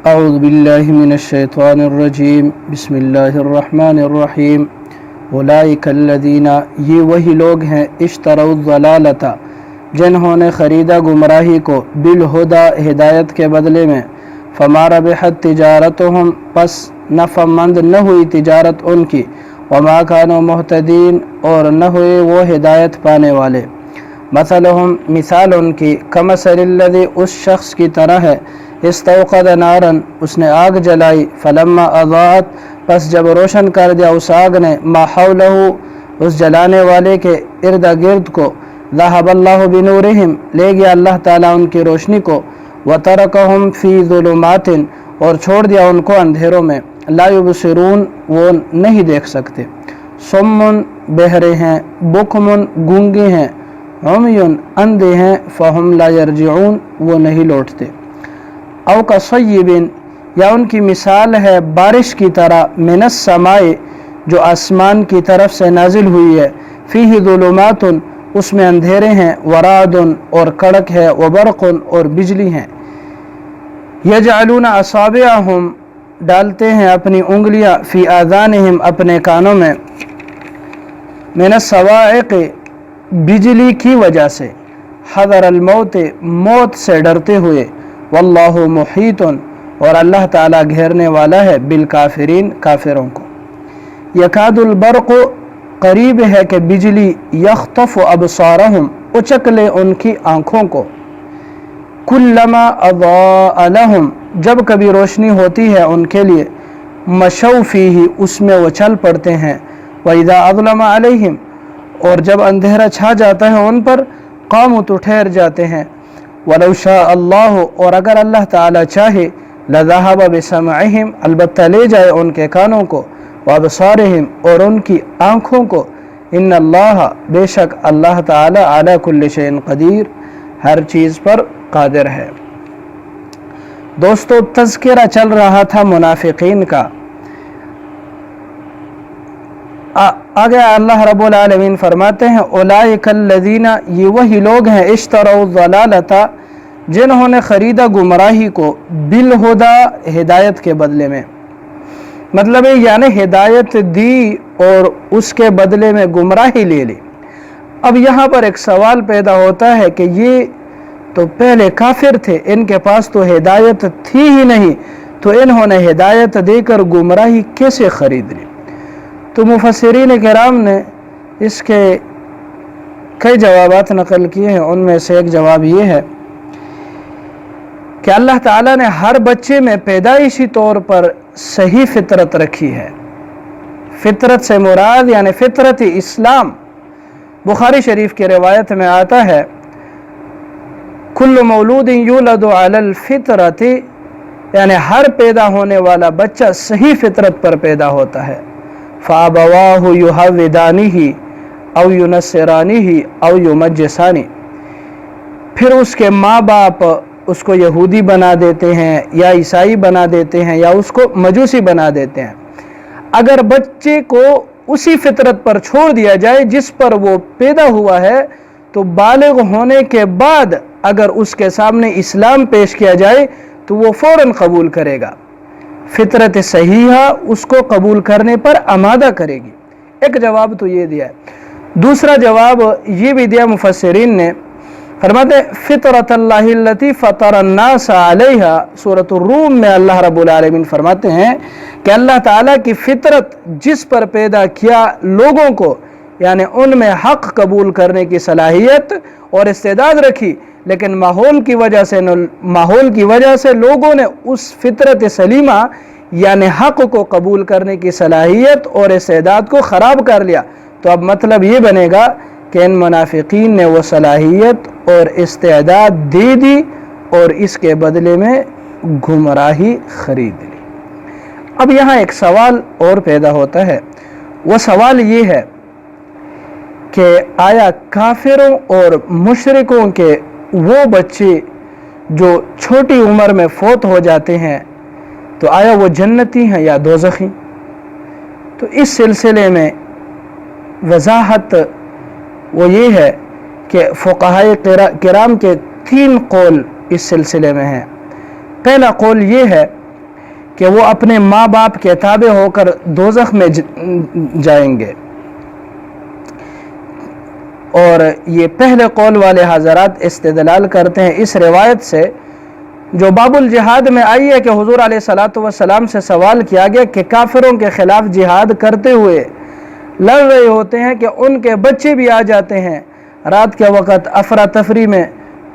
اعوذ باللہ من الشیطان الرجیم بسم اللہ الرحمن الرحیم اولئک الذین، یہ وہی لوگ ہیں اشتروا الضلالۃ، جنہوں نے خریدا گمراہی کو، بالہدی، ہدایت کے بدلے میں، فما ربحت تجارتہم، پس نفع مند نہ ہوئی تجارت ان کی، وما کانوا مہتدین، اور نہ ہوئے وہ ہدایت پانے والے۔ مثلہم، مثال ان کی، کمثل الذی، اس شخص کی طرح ہے، استوقد نارن، اس نے آگ جلائی، فلما اضاءت، پس جب روشن کر دیا اس آگ نے، ما حولہ، اس جلانے والے کے ارد گرد کو، ذہب اللہ بنورہم، لے گیا اللہ تعالیٰ ان کی روشنی کو، وترکہم فی ظلمات، اور چھوڑ دیا ان کو اندھیروں میں، لا یبصرون، وہ نہیں دیکھ سکتے، صم، بہرے ہیں، بکم، گونگے ہیں، عمی، اندھے ہیں، فہم لا یرجعون، وہ نہیں لوٹتے۔ او کصیب، یا ان کی مثال ہے بارش کی طرح، من السماء، جو آسمان کی طرف سے نازل ہوئی ہے، فیہ ظلمات، اس میں اندھیرے ہیں، ورعد، اور کڑک ہے، وبرق، اور بجلی ہیں، یجعلون اصابعہم، ڈالتے ہیں اپنی انگلیاں، فی آذانہم، اپنے کانوں میں، من الصواعق، بجلی کی وجہ سے، حذر الموت، موت سے ڈرتے ہوئے، واللہ محیط، اور اللہ تعالیٰ گھیرنے والا ہے، بالکافرین، کافروں کو۔ یکاد البرق، قریب ہے کہ بجلی، یخطف ابصارہم، اچک لے ان کی آنکھوں کو، کلما اضاء لہم، جب کبھی روشنی ہوتی ہے ان کے لیے، مشوا فیہ، اس میں وہ چل پڑتے ہیں، وَإِذَا أَظْلَمَ عَلَيْهِمْ، اور جب اندھیرا چھا جاتا ہے ان پر، قاموا، تو ٹھہر جاتے ہیں، وَلَوْ شَاءَ اللَّهُ، اور اگر اللہ تعالیٰ چاہے، لَذَهَبَ بِسَمْعِهِمْ، البتہ لے جائے ان کے کانوں کو، وَأَبْصَارِهِمْ، اور ان کی آنکھوں کو، إِنَّ اللَّهَ، بے شک اللہ تعالیٰ، عَلَى كُلِّ شَيْءٍ قدیر، ہر چیز پر قادر ہے۔ دوستو، تذکرہ چل رہا تھا منافقین کا۔ آگے اللہ رب العالمین فرماتے ہیں، اولئک الذین، یہ وہی لوگ ہیں، اشتروا الضلالۃ، جنہوں نے خریدا گمراہی کو، بالہدی، ہدایت کے بدلے میں، مطلب یعنی ہدایت دی اور اس کے بدلے میں گمراہی لے لی۔ اب یہاں پر ایک سوال پیدا ہوتا ہے کہ یہ تو پہلے کافر تھے، ان کے پاس تو ہدایت تھی ہی نہیں، تو انہوں نے ہدایت دے کر گمراہی کیسے خرید لی؟ تو مفسرین کرام نے اس کے کئی جوابات نقل کیے ہیں، ان میں سے ایک جواب یہ ہے کہ اللہ تعالیٰ نے ہر بچے میں پیدائشی طور پر صحیح فطرت رکھی ہے۔ فطرت سے مراد یعنی فطرت اسلام، بخاری شریف کی روایت میں آتا ہے، کل مولود یولد علی الفطرت، یعنی ہر پیدا ہونے والا بچہ صحیح فطرت پر پیدا ہوتا ہے، فَأَبَوَاهُ يُهَوِّدَانِهِ أَوْ يُنَصِّرَانِهِ أَوْ يُمَجِّسَانِهِ، پھر اس کے ماں باپ اس کو یہودی بنا دیتے ہیں، یا عیسائی بنا دیتے ہیں، یا اس کو مجوسی بنا دیتے ہیں۔ اگر بچے کو اسی فطرت پر چھوڑ دیا جائے جس پر وہ پیدا ہوا ہے، تو بالغ ہونے کے بعد اگر اس کے سامنے اسلام پیش کیا جائے تو وہ فوراً قبول کرے گا، فطرت صحیحہ اس کو قبول کرنے پر آمادہ کرے گی۔ ایک جواب تو یہ دیا ہے۔ دوسرا جواب یہ بھی دیا مفسرین نے، فرماتے فطرت اللہ التی فطر الناس علیہا، سورۃ الروم میں اللہ رب العالمین فرماتے ہیں کہ اللہ تعالیٰ کی فطرت جس پر پیدا کیا لوگوں کو، یعنی ان میں حق قبول کرنے کی صلاحیت اور استعداد رکھی، لیکن ماحول کی وجہ سے لوگوں نے اس فطرت سلیمہ یعنی حق کو قبول کرنے کی صلاحیت اور استعداد کو خراب کر لیا۔ تو اب مطلب یہ بنے گا کہ ان منافقین نے وہ صلاحیت اور استعداد دے دی اور اس کے بدلے میں گمراہی خرید لی۔ اب یہاں ایک سوال اور پیدا ہوتا ہے، وہ سوال یہ ہے کہ آیا کافروں اور مشرکوں کے وہ بچے جو چھوٹی عمر میں فوت ہو جاتے ہیں، تو آیا وہ جنتی ہیں یا دوزخی؟ تو اس سلسلے میں وضاحت وہ یہ ہے کہ فقہائے کرام کے 3 قول اس سلسلے میں ہیں۔ پہلا قول یہ ہے کہ وہ اپنے ماں باپ کے تابع ہو کر دوزخ میں جائیں گے۔ اور یہ پہلے قول والے حضرات استدلال کرتے ہیں اس روایت سے جو باب الجہاد میں آئی ہے کہ حضور علیہ الصلوۃ والسلام سے سوال کیا گیا کہ کافروں کے خلاف جہاد کرتے ہوئے لڑ رہے ہوتے ہیں کہ ان کے بچے بھی آ جاتے ہیں، رات کے وقت افراتفری میں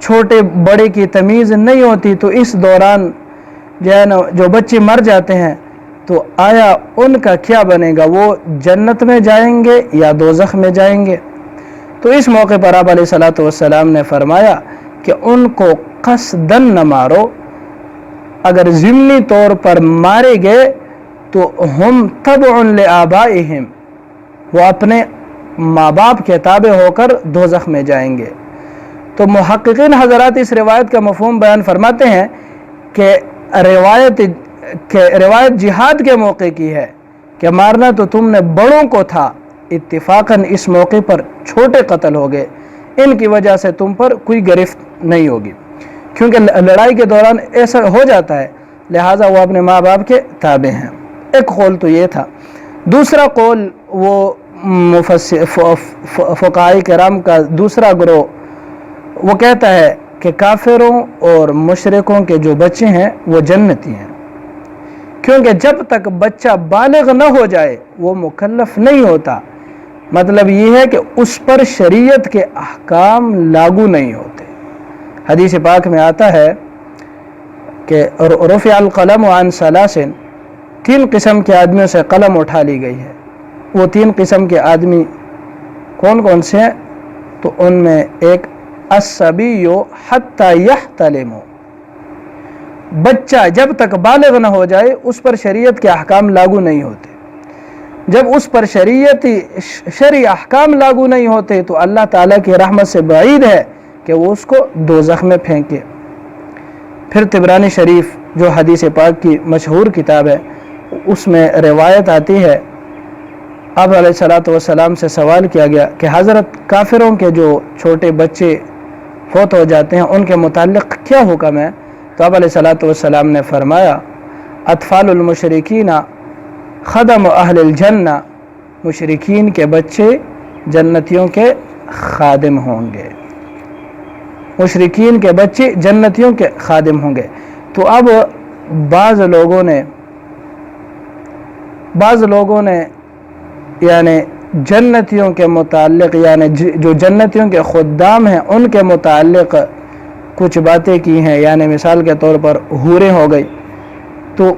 چھوٹے بڑے کی تمیز نہیں ہوتی، تو اس دوران جو ہے نا جو بچے مر جاتے ہیں تو آیا ان کا کیا بنے گا؟ وہ جنت میں جائیں گے یا دوزخ میں جائیں گے؟ تو اس موقع پر آپ علیہ الصلوۃ والسلام نے فرمایا کہ ان کو قصداً نہ مارو، اگر ضمنی طور پر مارے گئے تو ہم تبع لآبائہم، وہ اپنے ماں باپ کے تابع ہو کر دوزخ میں جائیں گے۔ تو محققین حضرات اس روایت کا مفہوم بیان فرماتے ہیں کہ روایت جہاد کے موقع کی ہے کہ مارنا تو تم نے بڑوں کو تھا، اتفاقاً اس موقع پر چھوٹے قتل ہو گئے، ان کی وجہ سے تم پر کوئی گرفت نہیں ہوگی، کیونکہ لڑائی کے دوران ایسا ہو جاتا ہے، لہٰذا وہ اپنے ماں باپ کے تابع ہیں۔ ایک قول تو یہ تھا۔ دوسرا قول وہ فقہاء کرام کا دوسرا گروہ وہ کہتا ہے کہ کافروں اور مشرکوں کے جو بچے ہیں وہ جنتی ہیں، کیونکہ جب تک بچہ بالغ نہ ہو جائے وہ مکلف نہیں ہوتا، مطلب یہ ہے کہ اس پر شریعت کے احکام لاگو نہیں ہوتے۔ حدیث پاک میں آتا ہے کہ رفع القلم عن ثلاث، 3 قسم کے آدمیوں سے قلم اٹھا لی گئی ہے۔ وہ 3 قسم کے آدمی کون کون سے ہیں؟ تو ان میں ایک الصبی حتی یحتلم، بچہ جب تک بالغ نہ ہو جائے اس پر شریعت کے احکام لاگو نہیں ہوتے۔ جب اس پر شرعی احکام لاگو نہیں ہوتے تو اللہ تعالیٰ کی رحمت سے بعید ہے کہ وہ اس کو دوزخ میں پھینکے۔ پھر طبرانی شریف جو حدیث پاک کی مشہور کتاب ہے اس میں روایت آتی ہے، آپ علیہ الصلوۃ والسلام سے سوال کیا گیا کہ حضرت کافروں کے جو چھوٹے بچے فوت ہو جاتے ہیں ان کے متعلق کیا حکم ہے؟ تو آپ علیہ الصلوۃ والسلام نے فرمایا اطفال المشرکین خدم اہل الجنہ، مشرکین کے بچے جنتیوں کے خادم ہوں گے، مشرکین کے بچے جنتیوں کے خادم ہوں گے۔ تو اب بعض لوگوں نے یعنی جنتیوں کے متعلق، یعنی جو جنتیوں کے خدام ہیں ان کے متعلق کچھ باتیں کی ہیں، یعنی مثال کے طور پر حوریں ہو گئی، تو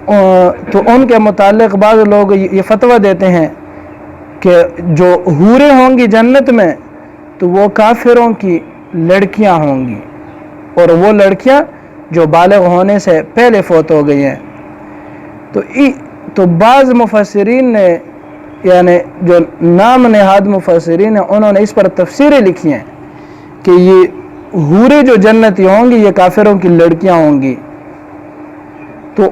ان کے متعلق بعض لوگ یہ فتویٰ دیتے ہیں کہ جو حوریں ہوں گی جنت میں تو وہ کافروں کی لڑکیاں ہوں گی، اور وہ لڑکیاں جو بالغ ہونے سے پہلے فوت ہو گئی ہیں۔ تو بعض مفسرین نے، یعنی جو نام نہاد مفسرین ہیں، انہوں نے اس پر تفسیریں لکھی ہیں کہ یہ حوریں جو جنتی ہوں گی یہ کافروں کی لڑکیاں ہوں گی۔ تو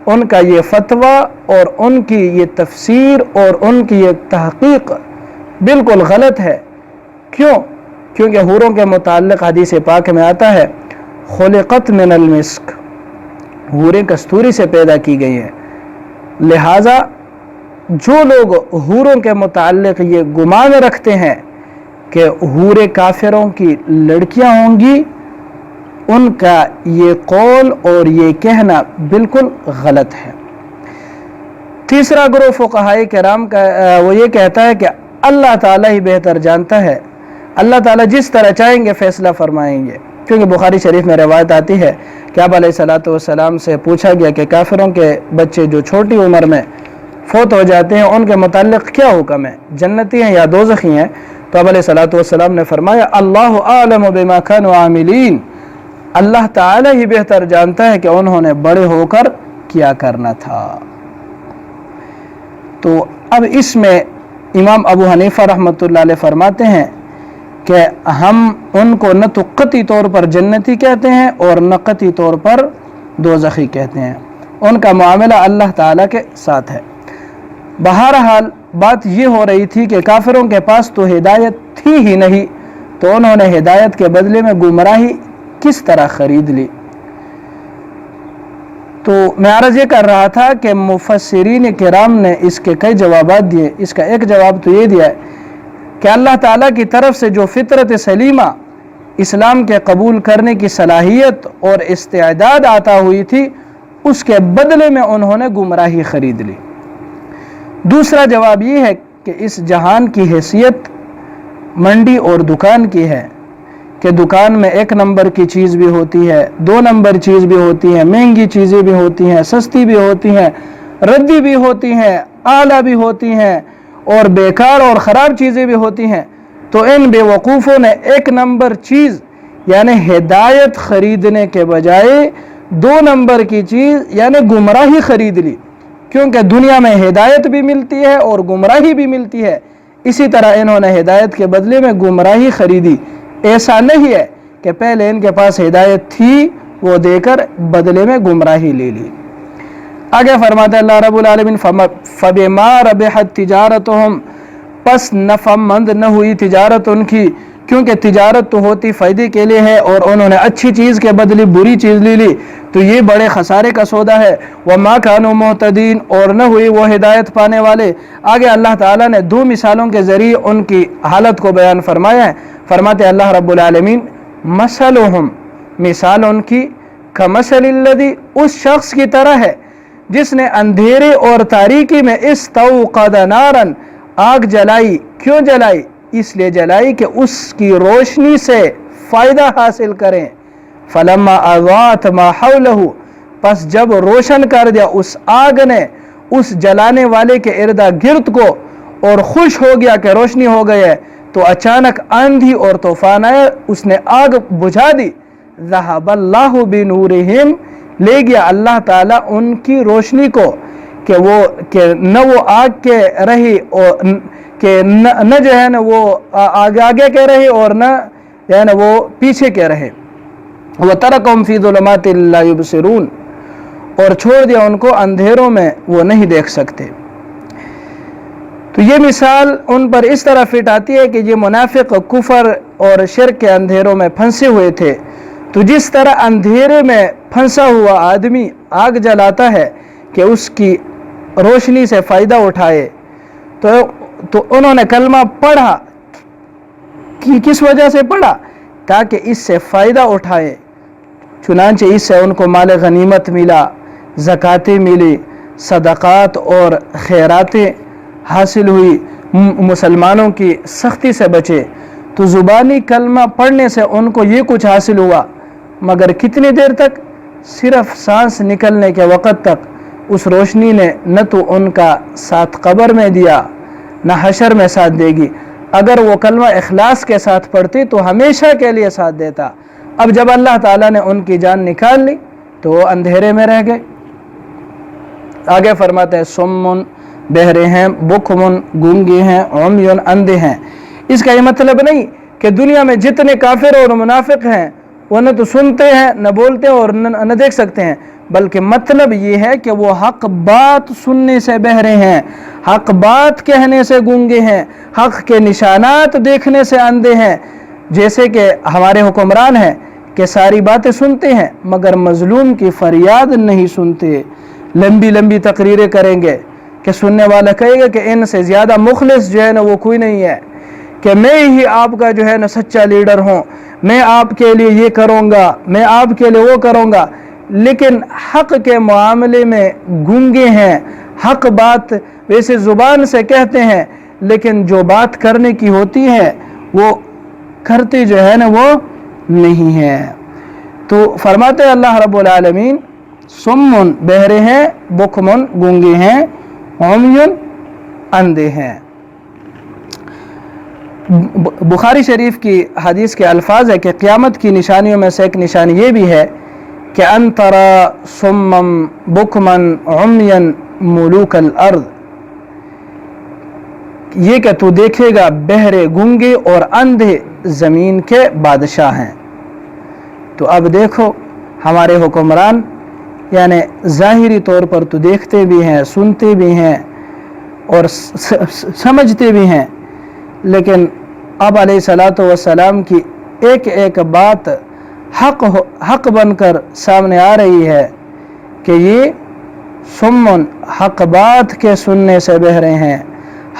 ان کا یہ فتویٰ اور ان کی یہ تفسیر اور ان کی یہ تحقیق بالکل غلط ہے۔ کیونکہ حوروں کے متعلق حدیث پاک میں آتا ہے خلقت من المسک، حوریں کستوری سے پیدا کی گئی ہیں، لہٰذا جو لوگ حوروں کے متعلق یہ گمان رکھتے ہیں کہ حوریں کافروں کی لڑکیاں ہوں گی، ان کا یہ قول اور یہ کہنا بالکل غلط ہے۔ تیسرا گروہ فقہاء کرام کا وہ یہ کہتا ہے کہ اللہ تعالیٰ ہی بہتر جانتا ہے، اللہ تعالیٰ جس طرح چاہیں گے فیصلہ فرمائیں گے، کیونکہ بخاری شریف میں روایت آتی ہے کہ آپ علیہ الصلوۃ والسلام سے پوچھا گیا کہ کافروں کے بچے جو چھوٹی عمر میں فوت ہو جاتے ہیں ان کے متعلق کیا حکم ہے، جنتی ہیں یا دوزخی ہیں؟ تو آپ علیہ الصلوۃ والسلام نے فرمایا اللہ اعلم بما كانوا عاملین، اللہ تعالی ہی بہتر جانتا ہے کہ انہوں نے بڑے ہو کر کیا کرنا تھا۔ تو اب اس میں امام ابو حنیفہ رحمۃ اللہ علیہ فرماتے ہیں کہ ہم ان کو نہ تو قطعی طور پر جنتی کہتے ہیں اور نہ قطعی طور پر دوزخی کہتے ہیں، ان کا معاملہ اللہ تعالیٰ کے ساتھ ہے۔ بہرحال بات یہ ہو رہی تھی کہ کافروں کے پاس تو ہدایت تھی ہی نہیں، تو انہوں نے ہدایت کے بدلے میں گمراہی کس طرح خرید لی؟ تو میں عرض یہ کر رہا تھا کہ مفسرین کرام نے اس کے کئی جوابات دیے. اس کا ایک جواب تو یہ دیا ہے کہ اللہ تعالیٰ کی طرف سے جو فطرت سلیمہ اسلام کے قبول کرنے کی صلاحیت اور استعداد عطا ہوئی تھی، اس کے بدلے میں انہوں نے گمراہی خرید لی. دوسرا جواب یہ ہے کہ اس جہان کی حیثیت منڈی اور دکان کی ہے کہ دکان میں 1 نمبر کی چیز بھی ہوتی ہے، 2 نمبر چیز بھی ہوتی ہے، مہنگی چیزیں بھی ہوتی ہیں، سستی بھی ہوتی ہیں، ردی بھی ہوتی ہیں، اعلیٰ بھی ہوتی ہیں، اور بیکار اور خراب چیزیں بھی ہوتی ہیں. تو ان بے وقوفوں نے 1 نمبر چیز یعنی ہدایت خریدنے کے بجائے 2 نمبر کی چیز یعنی گمراہی خرید لی، کیونکہ دنیا میں ہدایت بھی ملتی ہے اور گمراہی بھی ملتی ہے. اسی طرح انہوں نے ہدایت کے بدلے میں گمراہی خریدی. ایسا نہیں ہے کہ پہلے ان کے پاس ہدایت تھی، وہ دے کر بدلے میں گمراہی لے لی. آگے فرماتے اللہ رب العالمین فَبِمَا رَبِحَتْ تِجَارَتُهُمْ، پس نفع مند نہ ہوئی تجارت ان کی، کیونکہ تجارت تو ہوتی فائدے کے لیے ہے اور انہوں نے اچھی چیز کے بدلے بری چیز لے لی، تو یہ بڑے خسارے کا سودا ہے. وَمَا كَانُوا مُهْتَدِينَ، اور نہ ہوئی وہ ہدایت پانے والے. آگے اللہ تعالیٰ نے 2 مثالوں کے ذریعے ان کی حالت کو بیان فرمایا ہے. فرماتے اللہ رب العالمین مثلہم، مثال ان کی کمثل الذی، اس شخص کی طرح ہے جس نے اندھیرے اور تاریکی میں استوقد نارا، آگ جلائی. کیوں جلائی؟ اس لیے جلائی کہ اس کی روشنی سے فائدہ حاصل کریں. فلما اضاءت ما حولہ، پس جب روشن کر دیا اس آگ نے اس جلانے والے کے ارد گرد کو اور خوش ہو گیا کہ روشنی ہو گئی ہے، تو اچانک آندھی اور طوفان آئے، اس نے آگ بجھا دی. ذہب اللہ بنورہم، لے گیا اللہ تعالیٰ ان کی روشنی کو، کہ نہ وہ آگ کے رہی اور کہ نہ جو ہے نا وہ آگے کے رہے اور نہ جو ہے نا وہ پیچھے کے رہے. وَتَرَكَهُمْ فِي ظُلُمَاتٍ لَا يُبْصِرُونَ، اور چھوڑ دیا ان کو اندھیروں میں وہ نہیں دیکھ سکتے. تو یہ مثال ان پر اس طرح فٹ آتی ہے کہ یہ منافق کفر اور شرک کے اندھیروں میں پھنسے ہوئے تھے. تو جس طرح اندھیرے میں پھنسا ہوا آدمی آگ جلاتا ہے کہ اس کی روشنی سے فائدہ اٹھائے، تو انہوں نے کلمہ پڑھا، کس وجہ سے پڑھا؟ تاکہ اس سے فائدہ اٹھائے. چنانچہ اس سے ان کو مال غنیمت ملا، زکاتیں ملی، صدقات اور خیراتیں حاصل ہوئی، مسلمانوں کی سختی سے بچے. تو زبانی کلمہ پڑھنے سے ان کو یہ کچھ حاصل ہوا، مگر کتنی دیر تک؟ صرف سانس نکلنے کے وقت تک. اس روشنی نے نہ تو ان کا ساتھ قبر میں دیا نہ حشر میں ساتھ دے گی. اگر وہ کلمہ اخلاص کے ساتھ پڑھتی تو ہمیشہ کے لیے ساتھ دیتا. اب جب اللہ تعالیٰ نے ان کی جان نکال لی تو وہ اندھیرے میں رہ گئے. آگے فرماتے ہیں سمن، بہرے ہیں، بکمن، گونگے ہیں، عمیون، اندھے ہیں. اس کا یہ مطلب نہیں کہ دنیا میں جتنے کافر اور منافق ہیں وہ نہ تو سنتے ہیں، نہ بولتے ہیں اور نہ دیکھ سکتے ہیں، بلکہ مطلب یہ ہے کہ وہ حق بات سننے سے بہرے ہیں، حق بات کہنے سے گونگے ہیں، حق کے نشانات دیکھنے سے اندھے ہیں. جیسے کہ ہمارے حکمران ہیں کہ ساری باتیں سنتے ہیں مگر مظلوم کی فریاد نہیں سنتے. لمبی لمبی تقریریں کریں گے کہ سننے والا کہے گا کہ ان سے زیادہ مخلص جو ہے نا وہ کوئی نہیں ہے، کہ میں ہی آپ کا جو ہے نا سچا لیڈر ہوں، میں آپ کے لیے یہ کروں گا، میں آپ کے لیے وہ کروں گا. لیکن حق کے معاملے میں گونگے ہیں. حق بات ویسے زبان سے کہتے ہیں لیکن جو بات کرنے کی ہوتی ہے وہ کرتے جو ہے نا وہ نہیں ہے. تو فرماتے اللہ رب العالمین سمن، بہرے ہیں، بکمن، گونگے ہیں، عمیون، اندھے ہیں. بخاری شریف کی حدیث کے الفاظ ہے کہ قیامت کی نشانیوں میں سے ایک نشانی یہ بھی ہے کہ ان ترى صمم بکمن عمیا ملوک الارض، یہ کہ تو دیکھے گا بہرے، گونگے اور اندھے زمین کے بادشاہ ہیں. تو اب دیکھو ہمارے حکمران یعنی ظاہری طور پر تو دیکھتے بھی ہیں، سنتے بھی ہیں اور سمجھتے بھی ہیں، لیکن اب علیہ الصلوۃ والسلام کی ایک ایک بات حق بن کر سامنے آ رہی ہے کہ یہ سمن حق بات کے سننے سے بہرے ہیں،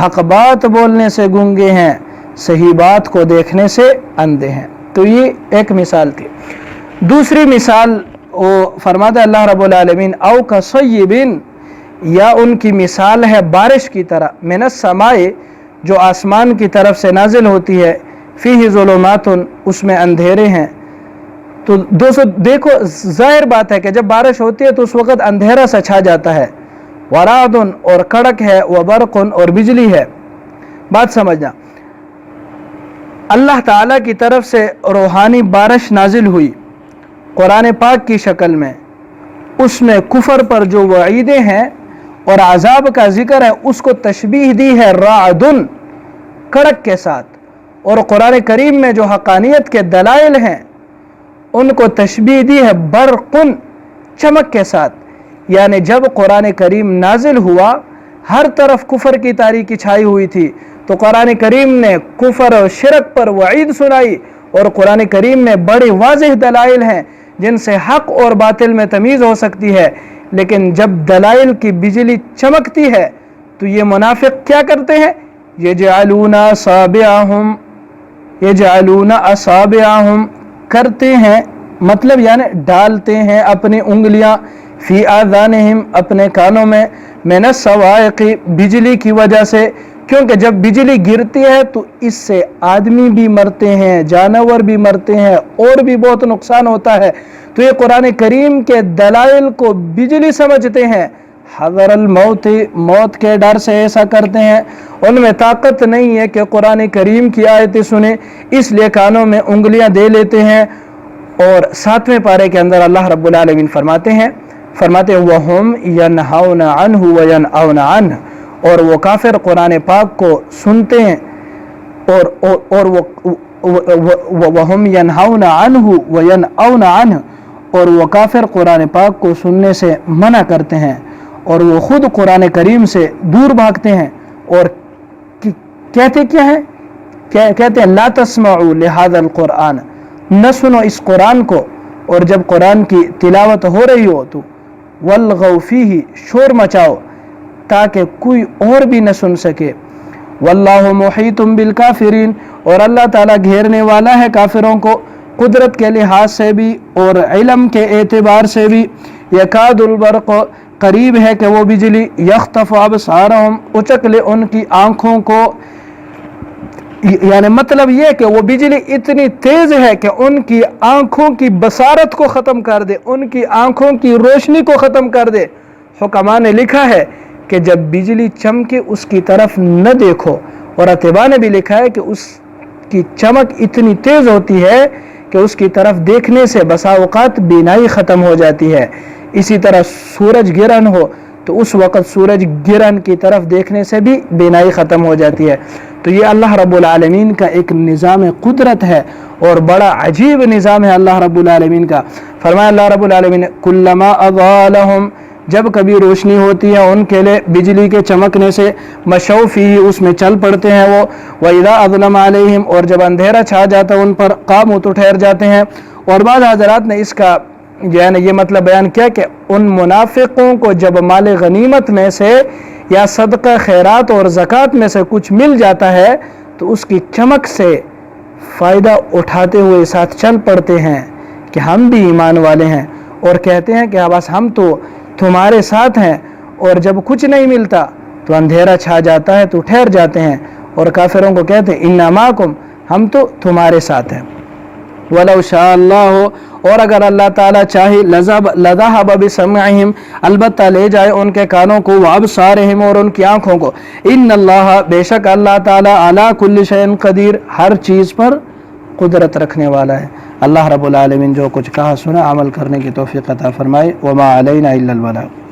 حق بات بولنے سے گونگے ہیں، صحیح بات کو دیکھنے سے اندھے ہیں۔ تو یہ ایک مثال تھی۔ دوسری مثال وہ فرماتا ہے اللہ رب العالمین او کصیب، یا ان کی مثال ہے بارش کی طرح، من السماء جو آسمان کی طرف سے نازل ہوتی ہے، فیہ ظلمات اس میں اندھیرے ہیں۔ تو دوستو دیکھو، ظاہر بات ہے کہ جب بارش ہوتی ہے تو اس وقت اندھیرا سا چھا جاتا ہے، ورعد اور کڑک ہے، وبرق اور بجلی ہے۔ بات سمجھنا، اللہ تعالیٰ کی طرف سے روحانی بارش نازل ہوئی قرآن پاک کی شکل میں، اس میں کفر پر جو وعیدیں ہیں اور عذاب کا ذکر ہے اس کو تشبیہ دی ہے رعدن، کڑک کے ساتھ، اور قرآن کریم میں جو حقانیت کے دلائل ہیں ان کو تشبیہ دی ہے برقن، چمک کے ساتھ۔ یعنی جب قرآن کریم نازل ہوا ہر طرف کفر کی تاریکی چھائی ہوئی تھی، تو قرآن کریم نے کفر اور شرک پر وعید سنائی، اور قرآن کریم میں بڑے واضح دلائل ہیں جن سے حق اور باطل میں تمیز ہو سکتی ہے۔ لیکن جب دلائل کی بجلی چمکتی ہے تو یہ منافق کیا کرتے ہیں؟ یجعلون اصابعہم کرتے ہیں، مطلب یعنی ڈالتے ہیں اپنی انگلیاں، فی آذانہم اپنے کانوں میں، من الصواعق بجلی کی وجہ سے، کیونکہ جب بجلی گرتی ہے تو اس سے آدمی بھی مرتے ہیں، جانور بھی مرتے ہیں، اور بھی بہت نقصان ہوتا ہے۔ تو یہ قرآن کریم کے دلائل کو بجلی سمجھتے ہیں، حذر الموت، موت کے ڈر سے ایسا کرتے ہیں۔ ان میں طاقت نہیں ہے کہ قرآن کریم کی آیتیں سنیں، اس لیے کانوں میں انگلیاں دے لیتے ہیں۔ اور 7ویں پارے کے اندر اللہ رب العالمین فرماتے ہیں وَهُمْ يَنْهَوْنَ عَنْهُ وَيَنْأَوْنَ عَنْهُ، اور وہ کافر قرآن پاک کو سنتے ہیں اور وَهُمْ يَنْهَوْنَ عَنْهُ وَيَنْأَوْنَ عَنْهُ، اور وہ کافر قرآن پاک کو سننے سے منع کرتے ہیں اور وہ خود قرآن کریم سے دور بھاگتے ہیں، اور کہتے کیا ہیں؟ کہتے ہیں لا تسمعوا لهذا القرآن، نہ سنو اس قرآن کو، اور جب قرآن کی تلاوت ہو رہی ہو تو والغوا فیہ، شور مچاؤ تاکہ کوئی اور بھی نہ سن سکے۔ واللہ محیط بالکافرین، اور اللہ تعالیٰ گھیرنے والا ہے کافروں کو، قدرت کے لحاظ سے بھی اور علم کے اعتبار سے بھی۔ یکاد البرق، قریب ہے کہ وہ بجلی، یخطف ابصارہم، اچک لے ان کی آنکھوں کو، یعنی مطلب یہ کہ وہ بجلی اتنی تیز ہے کہ ان کی آنکھوں کی بصارت کو ختم کر دے، ان کی آنکھوں کی روشنی کو ختم کر دے۔ حکماء نے لکھا ہے کہ جب بجلی چمکے اس کی طرف نہ دیکھو، اور اتباع نے بھی لکھا ہے کہ اس کی چمک اتنی تیز ہوتی ہے کہ اس کی طرف دیکھنے سے بسا اوقات بینائی ختم ہو جاتی ہے۔ اسی طرح سورج گرہن ہو تو اس وقت سورج گرہن کی طرف دیکھنے سے بھی بینائی ختم ہو جاتی ہے۔ تو یہ اللہ رب العالمین کا ایک نظام قدرت ہے اور بڑا عجیب نظام ہے اللہ رب العالمین کا۔ فرمایا اللہ رب العالمین نے کلما اضاء لہم، جب کبھی روشنی ہوتی ہے ان کے لیے بجلی کے چمکنے سے، مشوا فیہ اس میں چل پڑتے ہیں وہ، وَإِذَا أَظْلَمَ عَلَيْهِمْ اور جب اندھیرا چھا جاتا ان پر، قاموا تو ٹھہر جاتے ہیں۔ اور بعض حضرات نے اس کا یعنی یہ مطلب بیان کیا کہ ان منافقوں کو جب مال غنیمت میں سے یا صدقہ خیرات اور زکوٰۃ میں سے کچھ مل جاتا ہے تو اس کی چمک سے فائدہ اٹھاتے ہوئے ساتھ چل پڑتے ہیں کہ ہم بھی ایمان والے ہیں، اور کہتے ہیں کہ بس ہم تو تمہارے ساتھ ہیں، اور جب کچھ نہیں ملتا تو اندھیرا چھا جاتا ہے تو ٹھہر جاتے ہیں، اور کافروں کو کہتے ہیں اِنَّا مَعَكُمْ، ہم تو تمہارے ساتھ ہیں۔ وَلَوْ شَاءَ اللَّهُ، اور اگر اللہ تعالیٰ چاہے، لَذَهَبَ بِسَمْعِهِمْ، البتہ لے جائے ان کے کانوں کو، وَأَبْصَارِهِمْ اور ان کی آنکھوں کو، إِنَّ اللَّهَ بے شک اللہ تعالیٰ، عَلَى كُلِّ شَيْءٍ قدیر، ہر چیز پر قدرت رکھنے والا ہے۔ اللہ رب العالمین جو کچھ کہا سنا عمل کرنے کی توفیق عطا فرمائے۔ وَمَا عَلَيْنَا إِلَّا الْبَلَاغُ۔